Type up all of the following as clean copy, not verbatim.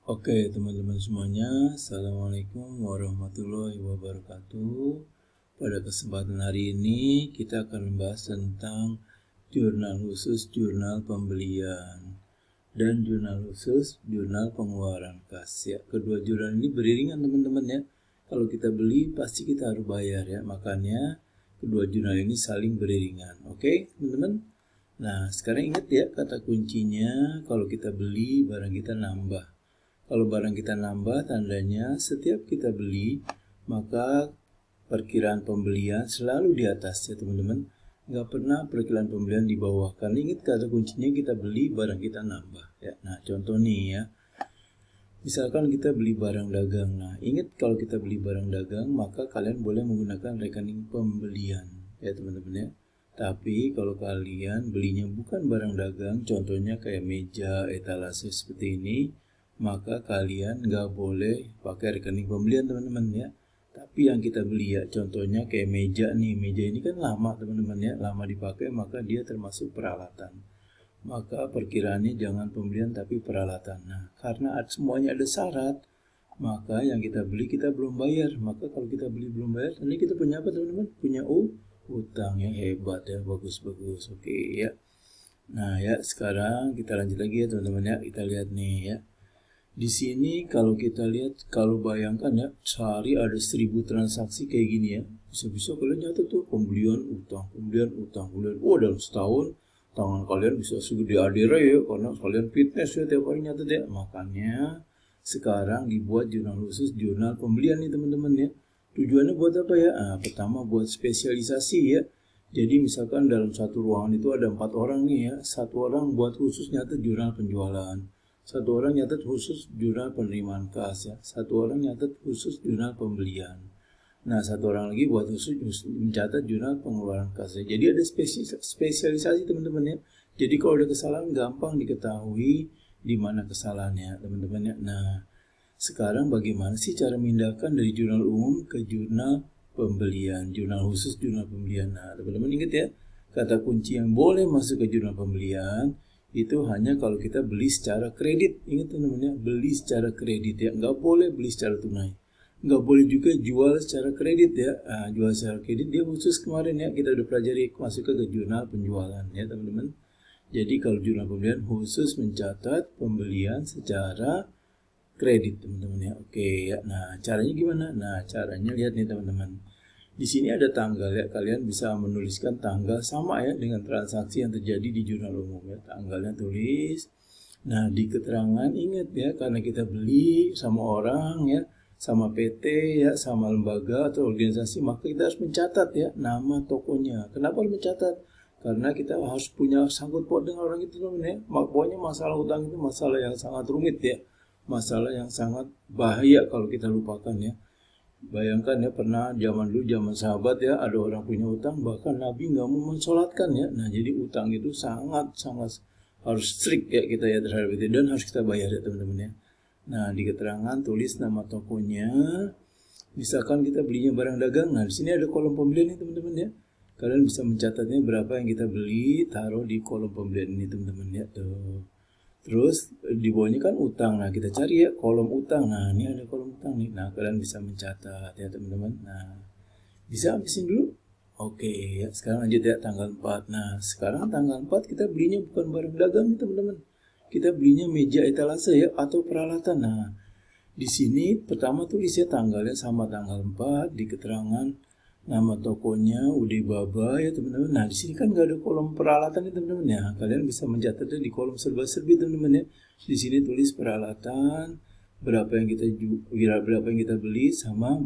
Oke, teman-teman semuanya, Assalamualaikum warahmatullahi wabarakatuh. Pada kesempatan hari ini, kita akan membahas tentang jurnal khusus jurnal pembelian dan jurnal khusus jurnal pengeluaran kas. Ya, kedua jurnal ini beriringan teman-teman ya. Kalau kita beli, pasti kita harus bayar ya. Makanya, kedua jurnal ini saling beriringan. Oke, teman-teman? Nah, sekarang ingat ya, kata kuncinya kalau kita beli, barang kita nambah. Kalau barang kita nambah, tandanya setiap kita beli, maka perkiraan pembelian selalu di atas ya teman-teman. Nggak pernah perkiraan pembelian di bawah. Karena ingat kata kuncinya kita beli, barang kita nambah. Ya. Nah, contoh nih ya. Misalkan kita beli barang dagang. Nah, ingat kalau kita beli barang dagang, maka kalian boleh menggunakan rekening pembelian. Ya teman-teman ya. Tapi kalau kalian belinya bukan barang dagang, contohnya kayak meja, etalase seperti ini, maka kalian nggak boleh pakai rekening pembelian teman-teman ya. Tapi yang kita beli ya, contohnya kayak meja nih, meja ini kan lama teman-teman ya, lama dipakai maka dia termasuk peralatan. Maka perkiraannya jangan pembelian tapi peralatan. Nah, karena semuanya ada syarat, maka yang kita beli kita belum bayar. Maka kalau kita beli belum bayar, nanti kita punya apa teman-teman? Punya utang yang hebat ya, bagus-bagus. Oke ya. Nah ya, sekarang kita lanjut lagi ya teman-teman ya, kita lihat nih ya. Di sini kalau kita lihat, kalau bayangkan ya, sehari ada 1000 transaksi kayak gini ya. Bisa-bisa kalian nyatet tuh pembelian utang. Oh, dalam setahun tangan kalian bisa segede adira ya, karena kalian fitness ya tiap hari nyatet ya. Makanya sekarang dibuat jurnal khusus jurnal pembelian nih teman-teman ya. Tujuannya buat apa ya? Nah, pertama buat spesialisasi ya. Jadi misalkan dalam satu ruangan itu ada 4 orang nih ya. Satu orang buat khusus nyatet jurnal penjualan. Satu orang nyatet khusus jurnal penerimaan kas ya. Satu orang nyatet khusus jurnal pembelian. Nah, satu orang lagi buat khusus mencatat jurnal pengeluaran kas ya. Jadi ada spesialisasi teman-teman ya. Jadi kalau ada kesalahan gampang diketahui di mana kesalahannya teman-teman ya. Nah, sekarang bagaimana sih cara memindahkan dari jurnal umum ke jurnal pembelian, jurnal khusus jurnal pembelian. Nah, teman-teman ingat ya, kata kunci yang boleh masuk ke jurnal pembelian itu hanya kalau kita beli secara kredit. Ingat teman-teman ya, beli secara kredit ya, nggak boleh beli secara tunai. Nggak boleh juga jual secara kredit ya. Nah, jual secara kredit dia khusus kemarin ya, kita udah pelajari masuk ke jurnal penjualan ya teman-teman. Jadi kalau jurnal pembelian khusus mencatat pembelian secara kredit teman-teman ya. Oke ya. Nah, caranya gimana? Nah, caranya lihat nih teman-teman. Di sini ada tanggal ya, kalian bisa menuliskan tanggal sama ya dengan transaksi yang terjadi di jurnal umum ya. Tanggalnya tulis. Nah, di keterangan ingat ya, karena kita beli sama orang ya, sama PT ya, sama lembaga atau organisasi, maka kita harus mencatat ya nama tokonya. Kenapa harus mencatat? Karena kita harus punya sangkut paut dengan orang itu teman ya. Pokoknya masalah utang itu masalah yang sangat rumit ya. Masalah yang sangat bahaya kalau kita lupakan ya. Bayangkan ya, pernah zaman dulu, zaman sahabat ya, ada orang punya utang, bahkan Nabi nggak mau mensolatkan ya. Nah, jadi utang itu sangat harus strict ya kita ya terhadap itu, dan harus kita bayar ya teman-teman ya. Nah, di keterangan tulis nama tokonya. Misalkan kita belinya barang dagang, nah di sini ada kolom pembelian nih teman-teman ya. Kalian bisa mencatatnya berapa yang kita beli, taruh di kolom pembelian ini teman-teman ya tuh. Terus di bawahnya kan utang. Nah, kita cari ya kolom utang. Nah, ini ada kolom utang nih. Nah, kalian bisa mencatat ya teman-teman. Nah, bisa habisin dulu. Oke ya, sekarang lanjut ya tanggal 4. Nah, sekarang tanggal 4 kita belinya bukan barang dagang nih teman-teman. Kita belinya meja etalase ya atau peralatan. Nah, di sini pertama tulis ya tanggalnya sama tanggal 4 di keterangan. Nama tokonya Ude Baba ya teman-teman. Nah, di sini kan nggak ada kolom peralatan ya teman-teman ya. Kalian bisa mencatatnya di kolom serba-serbi teman-teman ya. Di sini tulis peralatan, berapa yang kita beli sama,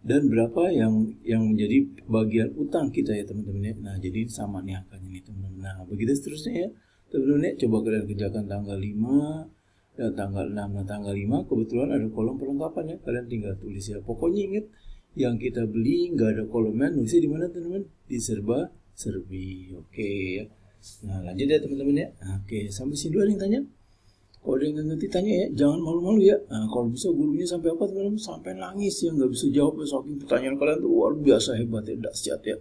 dan berapa yang menjadi bagian utang kita ya teman-teman ya. Nah, jadi sama nih angkanya nih teman-teman. Nah, begitu seterusnya ya teman-teman ya. Coba kalian kerjakan tanggal 5 dan tanggal 6. Nah, tanggal 5 kebetulan ada kolom perlengkapan ya. Kalian tinggal tulis ya. Pokoknya ingat, yang kita beli nggak ada kolomnya, nulisnya di mana teman-teman? Di serba-serbi. Oke ya. Nah, lanjut ya teman-teman ya. Oke, sampai sini dulu ada yang tanya. Kalau ada yang nggak ngerti tanya ya, jangan malu-malu ya. Nah, kalau bisa gurunya sampai apa teman-teman? Sampai nangis ya, nggak bisa jawab ya, saking pertanyaan kalian tuh luar biasa hebat ya, dahsyat ya.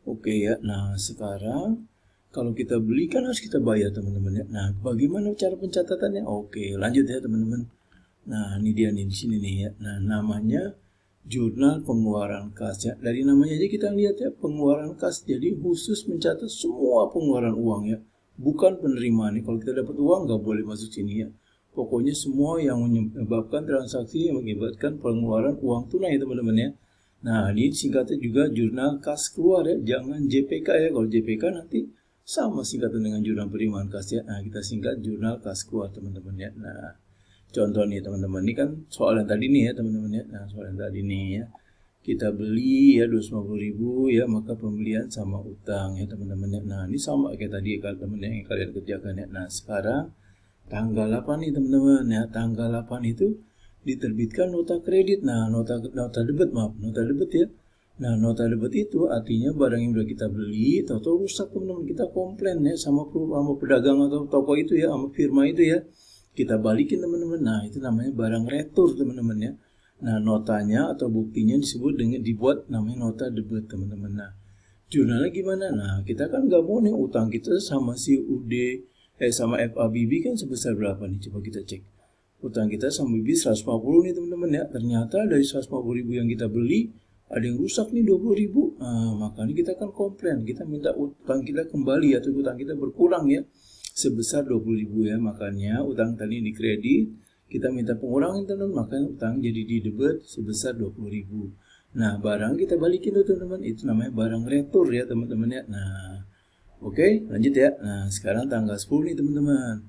Oke ya. Nah, sekarang kalau kita beli kan harus kita bayar teman-teman ya. Nah, bagaimana cara pencatatannya? Oke, lanjut ya teman-teman. Nah, ini dia nih di sini nih ya. Nah, namanya jurnal pengeluaran kas ya. Dari namanya aja kita lihat ya, pengeluaran kas. Jadi khusus mencatat semua pengeluaran uang ya. Bukan penerimaan nih. Kalau kita dapat uang nggak boleh masuk sini ya. Pokoknya semua yang menyebabkan transaksi yang mengakibatkan pengeluaran uang tunai teman-teman ya. Nah, ini singkatnya juga jurnal kas keluar ya. Jangan JPK ya. Kalau JPK nanti sama singkatan dengan jurnal penerimaan kas ya. Nah, kita singkat jurnal kas keluar teman-teman ya. Nah, contoh nih teman-teman, ini kan soal yang tadi nih ya teman-teman ya. Nah, soal yang tadi nih ya. Kita beli ya 250.000 ya, maka pembelian sama utang ya teman-teman ya. Nah, ini sama kayak tadi teman-teman yang kalian kerjakan ya. Nah, sekarang tanggal 8 nih teman-teman ya. Tanggal 8 itu diterbitkan nota kredit. Nah, nota debit ya. Nah, nota debit itu artinya barang yang udah kita beli atau rusak teman-teman, kita komplain ya sama pedagang atau toko itu ya, sama firma itu ya. Kita balikin teman-teman. Nah, itu namanya barang retur teman-teman ya. Nah, notanya atau buktinya disebut dengan dibuat namanya nota debit teman-teman. Nah, jurnalnya gimana? Nah, kita kan nggak mau nih utang kita sama si sama FABB kan sebesar berapa nih? Coba kita cek. Utang kita sama BB 150 nih teman-teman ya. Ternyata dari 150.000 yang kita beli ada yang rusak nih 20.000. Nah, makanya kita kan komplain. Kita minta utang kita kembali atau utang kita berkurang ya. Sebesar 20.000 ya, makanya utang tadi di kredit, kita minta pengurangan teman-teman, makanya utang jadi di debit sebesar 20.000. Nah, barang kita balikin tuh teman-teman, itu namanya barang retur ya teman-teman ya. Nah, oke, lanjut ya. Nah, sekarang tanggal 10 nih teman-teman.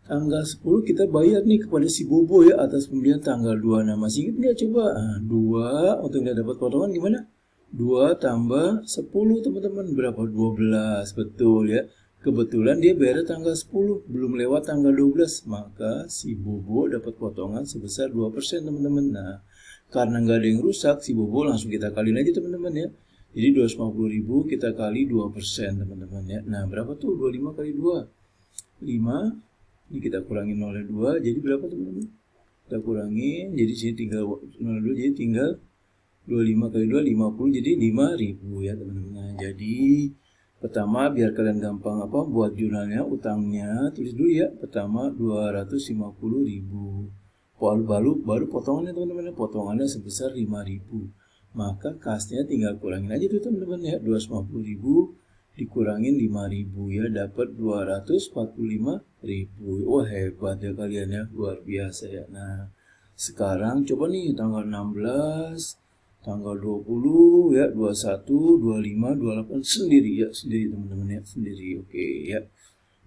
Tanggal 10 kita bayar nih kepada si Bobo ya atas pembelian tanggal 2. Nah, masih ingat nggak coba? Nah, 2 untuk nggak dapat potongan gimana? 2 tambah 10 teman-teman, berapa? 12, betul ya. Kebetulan dia bayar tanggal 10, belum lewat tanggal 12, maka si Bobo dapat potongan sebesar 2% teman-teman. Nah, karena nggak ada yang rusak, si Bobo langsung kita kaliin aja teman-teman ya. Jadi 250.000 kita kali 2% teman-teman ya. Nah, berapa tuh? 25 kali 2? 5. Ini kita kurangin oleh 2, jadi berapa teman-teman? Kita kurangin, jadi sini tinggal 02, jadi tinggal 25 kali 2, 50, jadi 5.000 ya teman-teman. Nah, jadi pertama, biar kalian gampang buat jurnalnya, utangnya tulis dulu ya. Pertama 250.000. Baru potongannya teman-teman, potongannya sebesar 5.000. Maka kasnya tinggal kurangin aja tuh teman-teman ya. 250.000 dikurangin 5.000 ya, dapat 245.000. Wah, hebat ya kalian ya, luar biasa ya. Nah, sekarang coba nih tanggal 16, tanggal 20 ya, 21, 25, 28 sendiri ya, sendiri teman-teman ya, sendiri. Oke ya.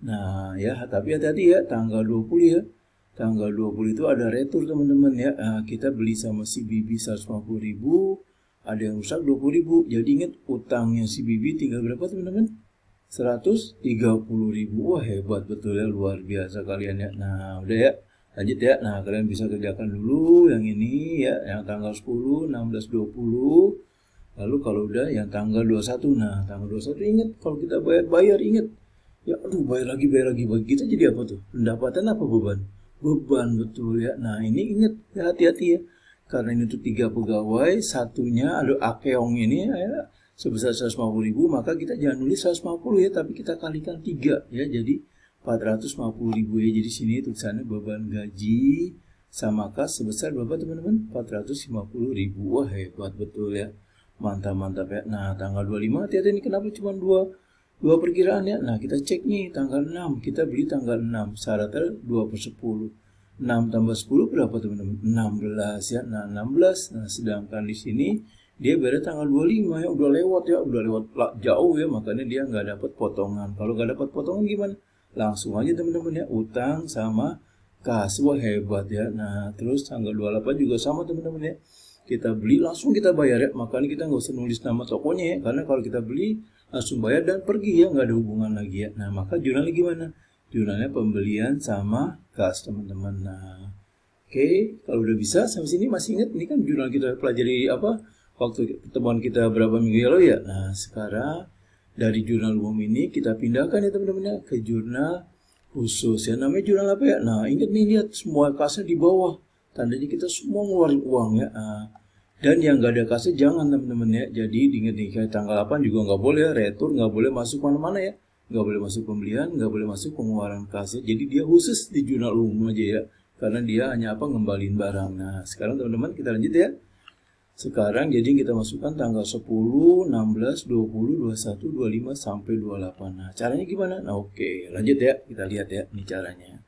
Nah, ya, tapi hati-hati ya, tanggal 20 ya. Tanggal 20 itu ada retur teman-teman ya. Nah, kita beli sama si Bibi 150.000, ada yang rusak 20.000. Jadi ingat utangnya si Bibi tinggal berapa teman-teman? 130.000. Wah, hebat betul ya, luar biasa kalian ya. Nah, udah ya. Lanjut ya. Nah, kalian bisa kerjakan dulu yang ini ya, yang tanggal 10, 16, 20. Lalu kalau udah yang tanggal 21. Nah, tanggal 21 ingat kalau kita bayar ingat. Ya, aduh, bayar lagi. Bagi kita jadi apa tuh? Pendapatan apa beban? Beban, betul ya. Nah, ini ingat ya, hati-hati ya. Karena ini untuk 3 pegawai, satunya ada akeong ini ya, sebesar 150.000, maka kita jangan nulis 150 ya, tapi kita kalikan 3 ya. Jadi 450.000 ya. Jadi sini tulisannya beban gaji sama kas sebesar berapa teman-teman? 450.000. Wah, hebat betul ya. Mantap ya. Nah, tanggal 25 hati-hati ini kenapa cuma 2 perkiraan ya. Nah, kita cek nih tanggal 6. Kita beli tanggal 6. Syaratnya 2/10. 6 tambah 10 berapa teman-teman? 16 ya. Nah, 16. Nah, sedangkan di sini dia bayar tanggal 25 ya. Udah lewat jauh ya. Makanya dia nggak dapat potongan. Kalau nggak dapat potongan gimana? Langsung aja teman-teman ya, utang sama kas. Wah, hebat ya. Nah, terus tanggal 28 juga sama teman-teman ya. Kita beli langsung kita bayar ya. Makanya kita nggak usah nulis nama tokonya ya. Karena kalau kita beli langsung bayar dan pergi ya, nggak ada hubungan lagi ya. Nah, maka jurnalnya gimana? Jurnalnya pembelian sama kas teman-teman. Nah, oke, kalau udah bisa sampai sini masih ingat ini kan jurnal kita pelajari waktu pertemuan kita berapa minggu lalu ya. Nah, sekarang dari jurnal umum ini kita pindahkan ya teman-teman ya ke jurnal khusus ya. Namanya jurnal apa ya? Nah, ingat nih, lihat semua kasnya di bawah. Tandanya kita semua ngeluarin uang ya. Nah, dan yang nggak ada kasnya jangan teman-teman ya. Jadi diingat nih, kayak tanggal 8 juga nggak boleh ya, retur nggak boleh masuk mana-mana ya. Nggak boleh masuk pembelian, nggak boleh masuk pengeluaran kas ya. Jadi dia khusus di jurnal umum aja ya. karena dia hanya apa, ngembalin barang. Nah, sekarang teman-teman kita lanjut ya. Sekarang jadi kita masukkan tanggal 10, 16, 20, 21, 25 sampai 28. Nah, caranya gimana? Nah, oke, lanjut ya. Kita lihat ya, ini caranya.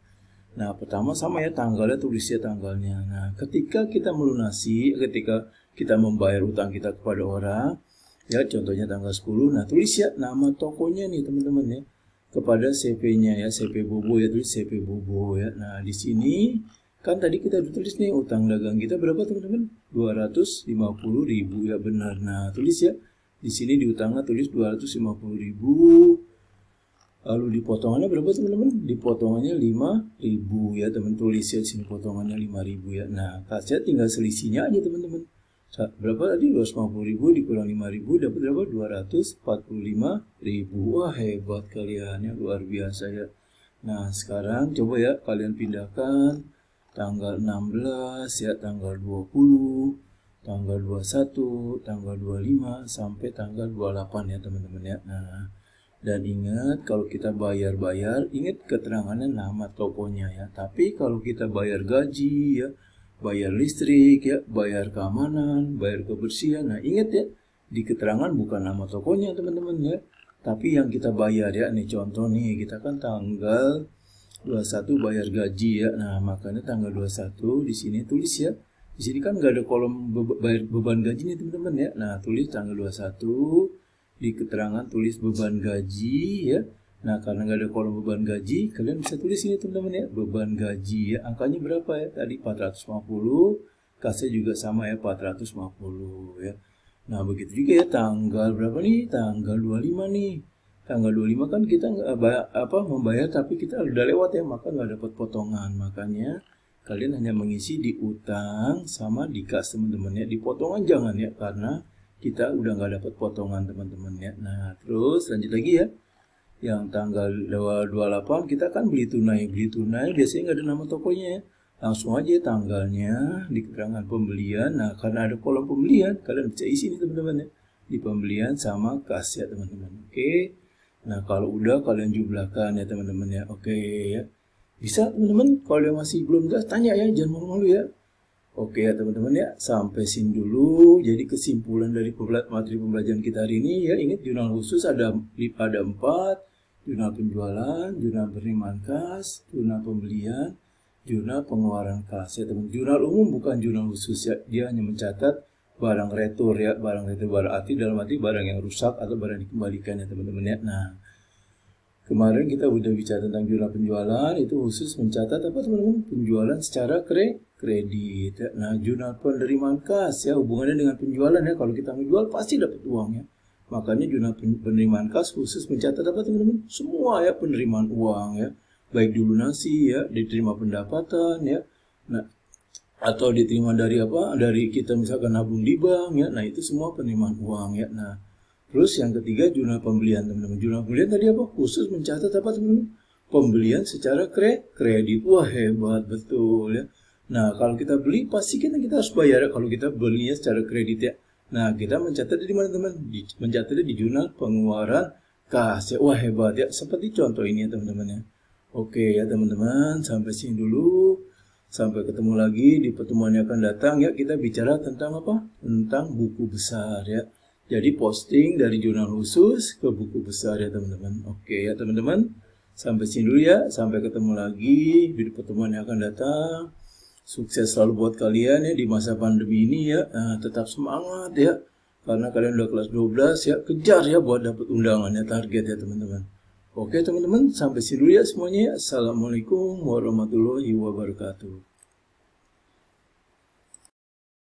Nah, pertama sama ya, tanggalnya, tulisnya tanggalnya. Nah, ketika kita melunasi, ketika kita membayar utang kita kepada orang, ya contohnya tanggal 10, nah tulis ya nama tokonya nih teman-teman ya, kepada CP-nya ya, CP Bobo ya, tulis CP Bobo ya. Nah, di sini kan tadi kita udah tulis nih utang dagang kita berapa teman-teman? 250.000 ya, benar. Nah, tulis ya. Di sini di utangnya tulis 250.000. Lalu di potongannya berapa teman-teman? Di potongannya 5.000 ya, teman, tulis ya di sini potongannya 5.000 ya. Nah, kasnya tinggal selisihnya aja teman-teman. Berapa tadi? 250.000 dikurang 5.000 dapat berapa? 245.000. Wah, hebat kalian ya, luar biasa ya. Nah, sekarang coba ya kalian pindahkan tanggal 16 ya, tanggal 20, tanggal 21, tanggal 25 sampai tanggal 28 ya teman-teman ya. Nah, dan ingat kalau kita bayar-bayar, ingat keterangannya nama tokonya ya. Tapi kalau kita bayar gaji ya, bayar listrik ya, bayar keamanan, bayar kebersihan, nah ingat ya, di keterangan bukan nama tokonya teman-teman ya, tapi yang kita bayar ya. Nih contoh nih, kita kan tanggal 21 bayar gaji ya. Nah, makanya tanggal 21 di sini tulis ya. Di sini kan nggak ada kolom bayar beban gaji nih teman-teman ya. Nah, tulis tanggal 21 di keterangan, tulis beban gaji ya. Nah, karena nggak ada kolom beban gaji, kalian bisa tulis ini teman-teman ya, beban gaji ya. Angkanya berapa ya? Tadi 450, kasnya juga sama ya, 450 ya. Nah, begitu juga ya tanggal berapa nih? Tanggal 25 nih. Tanggal 25 kan kita nggak membayar, tapi kita udah lewat ya, maka nggak dapat potongan. Makanya kalian hanya mengisi di utang sama di kas teman-teman ya. Di potongan jangan ya, karena kita udah nggak dapat potongan teman-teman ya. Nah, terus lanjut lagi ya. Yang tanggal 28 kita kan beli tunai biasanya nggak ada nama tokonya ya. Langsung aja tanggalnya di keterangan pembelian. Nah, karena ada kolom pembelian, kalian bisa isi nih teman-teman ya, di pembelian sama kas ya teman-teman. Oke. Nah, kalau udah kalian jumlahkan ya teman-teman ya. Oke ya. Bisa teman-teman, kalau yang masih belum jelas tanya ya, jangan malu-malu ya. Oke ya teman-teman ya, sampai sini dulu. Jadi kesimpulan dari materi pembelajaran kita hari ini ya, ingat jurnal khusus ada 4, jurnal penjualan, jurnal penerimaan kas, jurnal pembelian, jurnal pengeluaran kas ya teman. Jurnal umum bukan jurnal khusus ya, dia hanya mencatat barang retur ya, barang arti dalam arti barang yang rusak atau barang dikembalikan ya teman-teman ya. Nah, kemarin kita udah bicara tentang jurnal penjualan, itu khusus mencatat apa teman-teman? Penjualan secara kredit ya. Nah, jurnal penerimaan kas ya, hubungannya dengan penjualan ya, kalau kita menjual pasti dapat uang ya. Makanya jurnal penerimaan kas khusus mencatat apa teman-teman? Semua ya, penerimaan uang ya, baik dilunasi ya, diterima pendapatan ya. Nah, atau diterima dari apa? Dari kita misalkan nabung di bank ya. Nah, itu semua penerimaan uang ya. Nah, terus yang ketiga jurnal pembelian teman-teman. Jurnal pembelian tadi apa? Khusus mencatat apa teman-teman? Pembelian secara kredit. Wah, hebat betul ya. Nah, kalau kita beli pasti kita harus bayar ya, kalau kita belinya secara kredit ya. Nah, kita mencatatnya di mana teman? Mencatatnya di jurnal pengeluaran kas ya. Wah, hebat ya. Seperti contoh ini ya teman-teman ya. Oke ya teman-teman, sampai sini dulu. Sampai ketemu lagi di pertemuan yang akan datang ya. Kita bicara tentang apa? Tentang buku besar ya. Jadi posting dari jurnal khusus ke buku besar ya teman-teman. Oke ya teman-teman. Sampai sini dulu ya. Sampai ketemu lagi di pertemuan yang akan datang. Sukses selalu buat kalian ya di masa pandemi ini ya. Tetap semangat ya. Karena kalian udah kelas 12 ya. Kejar ya buat dapat undangannya, target ya teman-teman. Oke teman-teman, sampai sini dulu ya semuanya. Assalamualaikum warahmatullahi wabarakatuh.